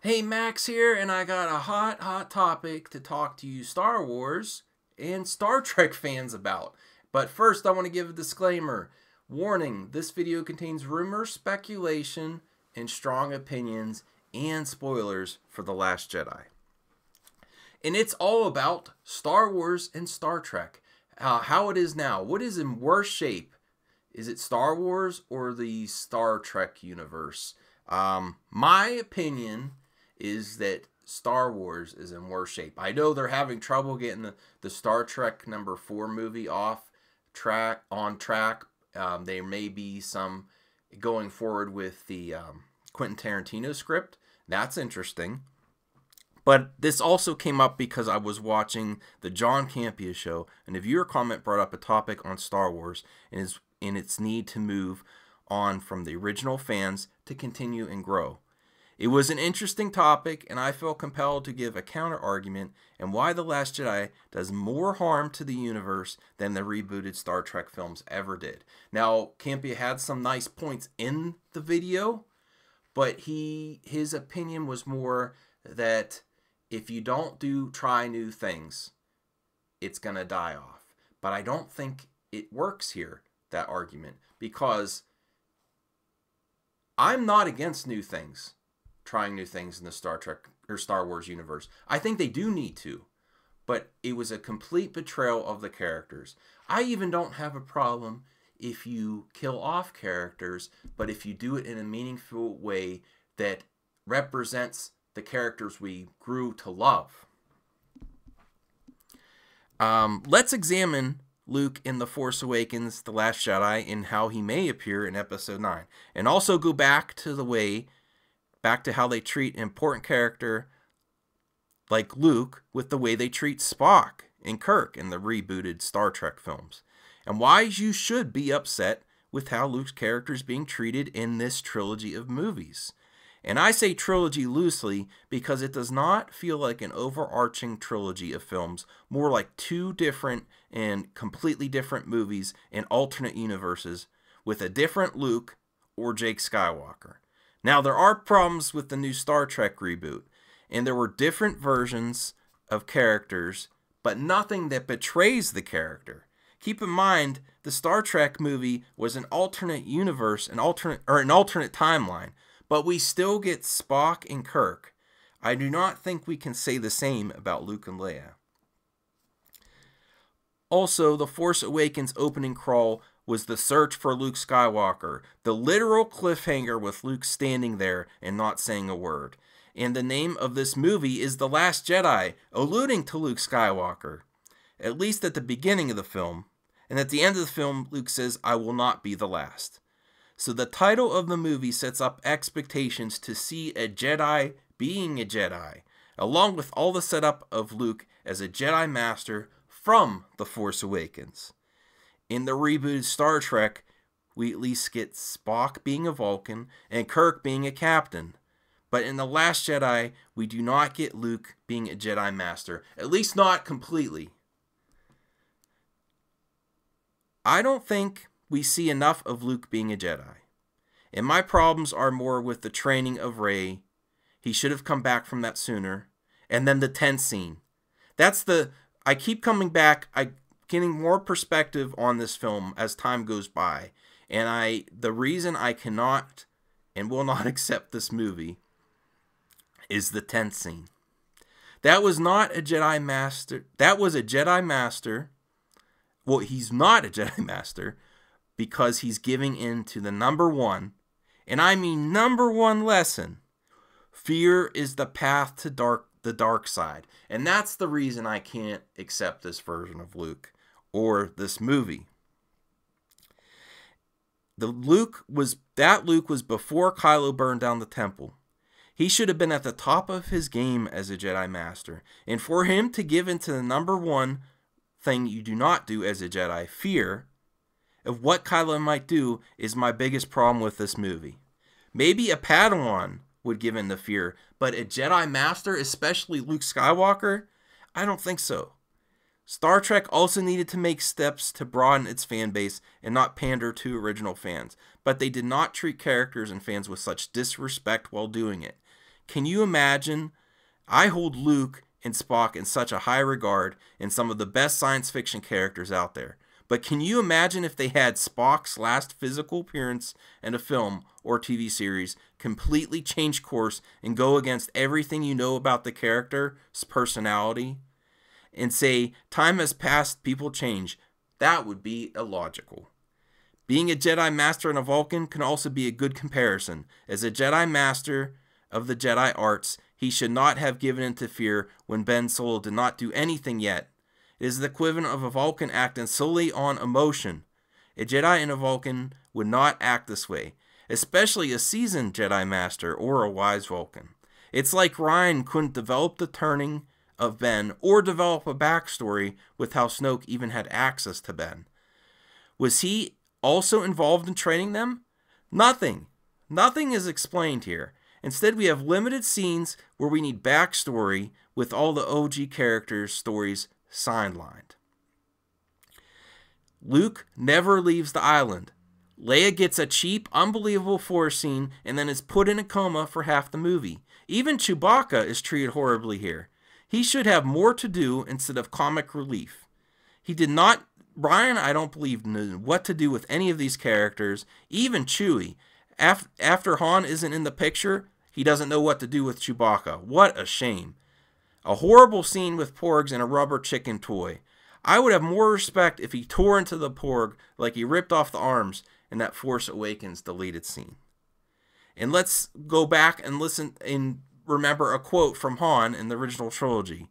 Hey, Max here, and I got a hot topic to talk to you Star Wars and Star Trek fans about. But first, I want to give a disclaimer. Warning, this video contains rumors, speculation, and strong opinions and spoilers for The Last Jedi. And it's all about Star Wars and Star Trek. How it is now. What is in worse shape? Is it Star Wars or the Star Trek universe? My opinion is that Star Wars is in worse shape. I know they're having trouble getting the Star Trek number 4 movie on track. There may be some going forward with the Quentin Tarantino script. That's interesting. But this also came up because I was watching the John Campea show, and a viewer comment brought up a topic on Star Wars and its need to move on from the original fans to continue and grow. It was an interesting topic, and I felt compelled to give a counter-argument and why The Last Jedi does more harm to the universe than the rebooted Star Trek films ever did. Now, Campea had some nice points in the video, but his opinion was more that if you don't try new things, it's going to die off. But I don't think it works here, that argument, because I'm not against new things. Trying new things in the Star Trek or Star Wars universe. I think they do need to, but it was a complete betrayal of the characters. I even don't have a problem if you kill off characters, but if you do it in a meaningful way that represents the characters we grew to love. Let's examine Luke in The Force Awakens, The Last Jedi, and how he may appear in Episode 9. And also go back to how they treat an important character like Luke with the way they treat Spock and Kirk in the rebooted Star Trek films. And why you should be upset with how Luke's character is being treated in this trilogy of movies. And I say trilogy loosely because it does not feel like an overarching trilogy of films, more like two different and completely different movies in alternate universes with a different Luke or Jake Skywalker. Now, there are problems with the new Star Trek reboot, and there were different versions of characters, but nothing that betrays the character. Keep in mind, the Star Trek movie was an alternate universe, an alternate timeline, but we still get Spock and Kirk. I do not think we can say the same about Luke and Leia. Also, The Force Awakens opening crawl was the search for Luke Skywalker, the literal cliffhanger with Luke standing there and not saying a word. And the name of this movie is The Last Jedi, alluding to Luke Skywalker, at least at the beginning of the film. And at the end of the film, Luke says, "I will not be the last." So the title of the movie sets up expectations to see a Jedi being a Jedi, along with all the setup of Luke as a Jedi Master from The Force Awakens. In the rebooted Star Trek, we at least get Spock being a Vulcan and Kirk being a captain. But in The Last Jedi, we do not get Luke being a Jedi Master, at least not completely. I don't think we see enough of Luke being a Jedi. And my problems are more with the training of Rey. He should have come back from that sooner. And then the tent scene. I keep coming back. Getting more perspective on this film as time goes by. And the reason I cannot and will not accept this movie is the tent scene. That was not a Jedi Master. That was a Jedi Master. Well, he's not a Jedi Master because he's giving in to the number one, and I mean number one lesson. Fear is the path to the dark side. And that's the reason I can't accept this version of Luke or this movie. Luke was before Kylo burned down the temple. He should have been at the top of his game as a Jedi Master. And for him to give into the number one thing you do not do as a Jedi, fear of what Kylo might do, is my biggest problem with this movie. Maybe a Padawan would give in to fear, but a Jedi Master, especially Luke Skywalker, I don't think so. Star Trek also needed to make steps to broaden its fan base and not pander to original fans, but they did not treat characters and fans with such disrespect while doing it. Can you imagine? I hold Luke and Spock in such a high regard and some of the best science fiction characters out there. But can you imagine if they had Spock's last physical appearance in a film or TV series completely change course and go against everything you know about the character's personality and say, time has passed, people change? That would be illogical. Being a Jedi Master and a Vulcan can also be a good comparison. As a Jedi Master of the Jedi arts, he should not have given in to fear when Ben Solo did not do anything yet. It is the equivalent of a Vulcan acting solely on emotion. A Jedi and a Vulcan would not act this way, especially a seasoned Jedi Master or a wise Vulcan. It's like Ryan couldn't develop the turning of Ben or develop a backstory with how Snoke even had access to Ben. Was he also involved in training them? Nothing. Nothing is explained here. Instead, we have limited scenes where we need backstory with all the OG characters' stories sidelined. Luke never leaves the island. Leia gets a cheap, unbelievable force scene and then is put in a coma for half the movie. Even Chewbacca is treated horribly here. He should have more to do instead of comic relief. He did not. Brian, I don't believe, knew what to do with any of these characters, even Chewie. After Han isn't in the picture, he doesn't know what to do with Chewbacca. What a shame. A horrible scene with porgs and a rubber chicken toy. I would have more respect if he tore into the porg like he ripped off the arms in that Force Awakens deleted scene. And let's go back and listen and remember a quote from Han in the original trilogy.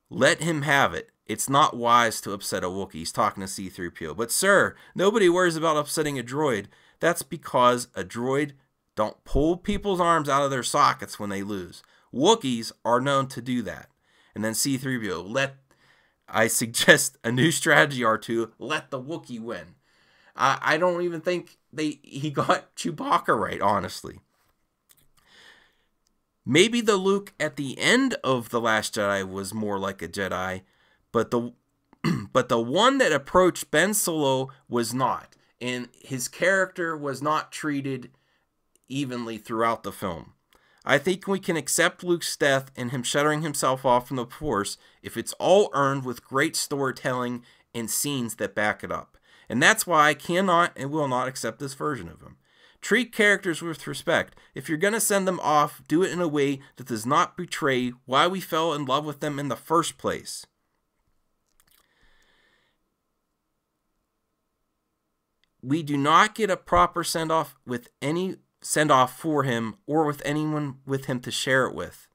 Let him have it. It's not wise to upset a Wookiee. He's talking to C-3PO. But sir, nobody worries about upsetting a droid. That's because a droid don't pull people's arms out of their sockets when they lose. Wookiees are known to do that. And then C-3PO, I suggest a new strategy, R2, let the Wookiee win. I don't even think he got Chewbacca right, honestly. Maybe the Luke at the end of The Last Jedi was more like a Jedi, but the one that approached Ben Solo was not. And his character was not treated evenly throughout the film. I think we can accept Luke's death and him shuttering himself off from the Force if it's all earned with great storytelling and scenes that back it up. And that's why I cannot and will not accept this version of him. Treat characters with respect. If you're going to send them off, do it in a way that does not betray why we fell in love with them in the first place. We do not get a proper send-off for him or with anyone with him to share it with.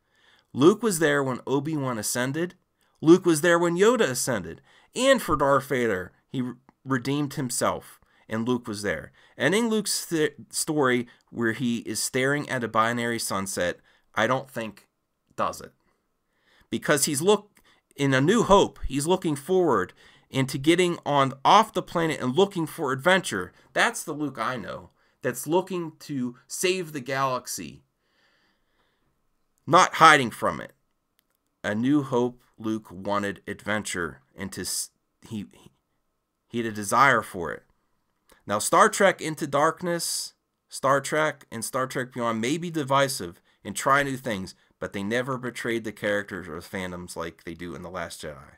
Luke was there when Obi-Wan ascended. Luke was there when Yoda ascended. And for Darth Vader, he redeemed himself. And Luke was there. Ending Luke's story where he is staring at a binary sunset, I don't think does it. Because in A New Hope, he's looking forward into getting off the planet and looking for adventure. That's the Luke I know. That's looking to save the galaxy. Not hiding from it. A New Hope, Luke wanted adventure. And he had a desire for it. Now, Star Trek Into Darkness, Star Trek, and Star Trek Beyond may be divisive and try new things, but they never betrayed the characters or the fandoms like they do in The Last Jedi.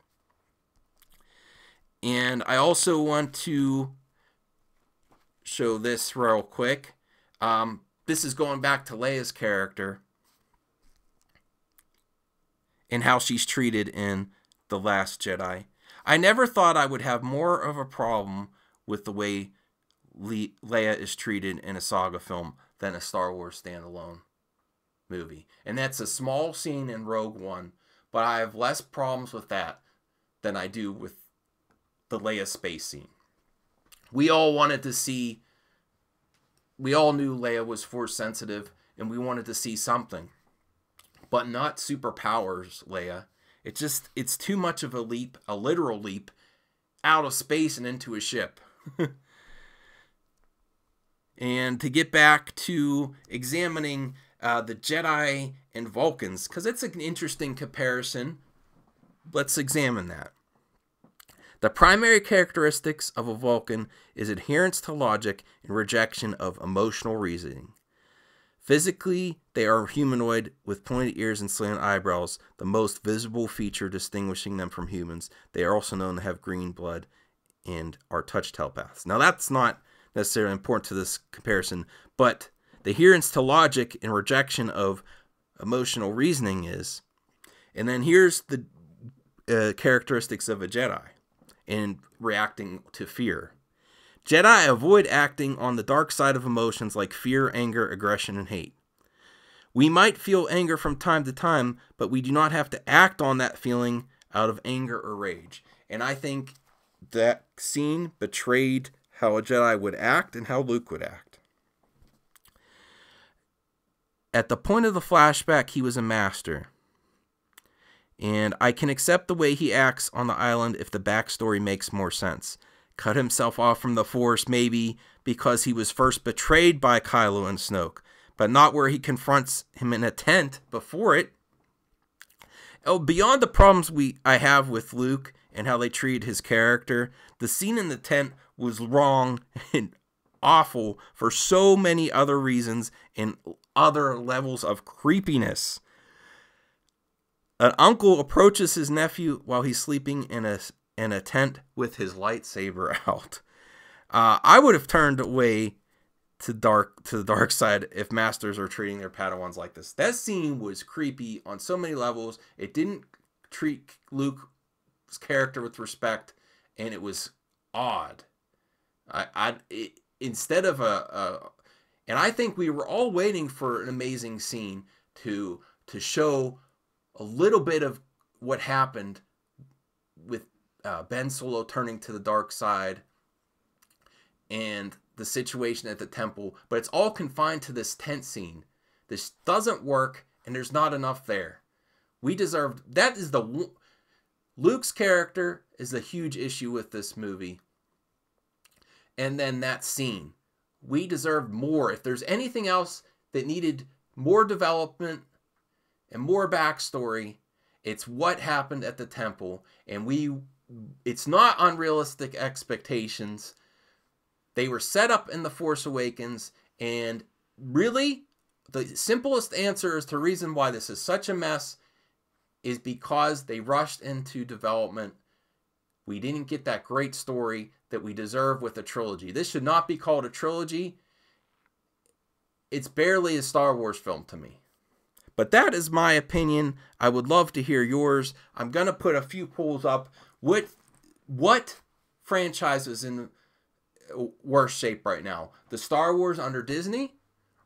And I also want to show this real quick. This is going back to Leia's character and how she's treated in The Last Jedi. I never thought I would have more of a problem with the way Leia is treated in a saga film than a Star Wars standalone movie. And that's a small scene in Rogue One, but I have less problems with that than I do with the Leia space scene. We all knew Leia was force sensitive, and we wanted to see something. But not superpowers, Leia. It's too much of a leap, a literal leap, out of space and into a ship. And to get back to examining the Jedi and Vulcans, because it's an interesting comparison, let's examine that. The primary characteristics of a Vulcan is adherence to logic and rejection of emotional reasoning. Physically, they are humanoid with pointed ears and slanted eyebrows, the most visible feature distinguishing them from humans. They are also known to have green blood and are touch telepaths. Now, that's not necessarily important to this comparison, but the adherence to logic and rejection of emotional reasoning is. And then here's the characteristics of a Jedi in reacting to fear. Jedi avoid acting on the dark side of emotions like fear, anger, aggression, and hate. We might feel anger from time to time, but we do not have to act on that feeling out of anger or rage. And I think that scene betrayed how a Jedi would act and how Luke would act. At the point of the flashback, he was a master. And I can accept the way he acts on the island if the backstory makes more sense. Cut himself off from the Force, maybe because he was first betrayed by Kylo and Snoke, but not where he confronts him in a tent before it. Oh, beyond the problems I have with Luke and how they treated his character, the scene in the tent was wrong and awful for so many other reasons and other levels of creepiness. An uncle approaches his nephew while he's sleeping in a tent with his lightsaber out. I would have turned away to the dark side if masters are treating their Padawans like this. That scene was creepy on so many levels. It didn't treat Luke's character with respect, and it was odd. Instead of and I think we were all waiting for an amazing scene to show a little bit of what happened with Ben Solo turning to the dark side and the situation at the temple, but it's all confined to this tent scene. This doesn't work, and there's not enough there. We deserved that. Luke's character is a huge issue with this movie, and then that scene. We deserved more. If there's anything else that needed more development and more backstory, it's what happened at the temple, and it's not unrealistic expectations. They were set up in The Force Awakens, and really, the simplest answer as to the reason why this is such a mess is because they rushed into development. We didn't get that great story that we deserve with a trilogy. This should not be called a trilogy. It's barely a Star Wars film to me. But that is my opinion. I would love to hear yours. I'm going to put a few polls up. What franchise is in worse shape right now? The Star Wars under Disney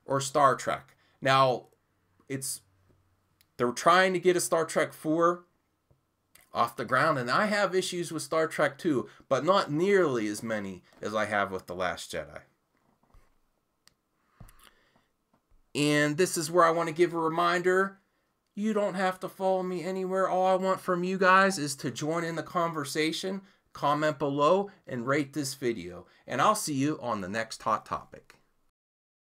or Star Trek? Now, they're trying to get a Star Trek 4 off the ground, and I have issues with Star Trek 2, but not nearly as many as I have with The Last Jedi. And this is where I want to give a reminder. You don't have to follow me anywhere. All I want from you guys is to join in the conversation, comment below, and rate this video. And I'll see you on the next hot topic.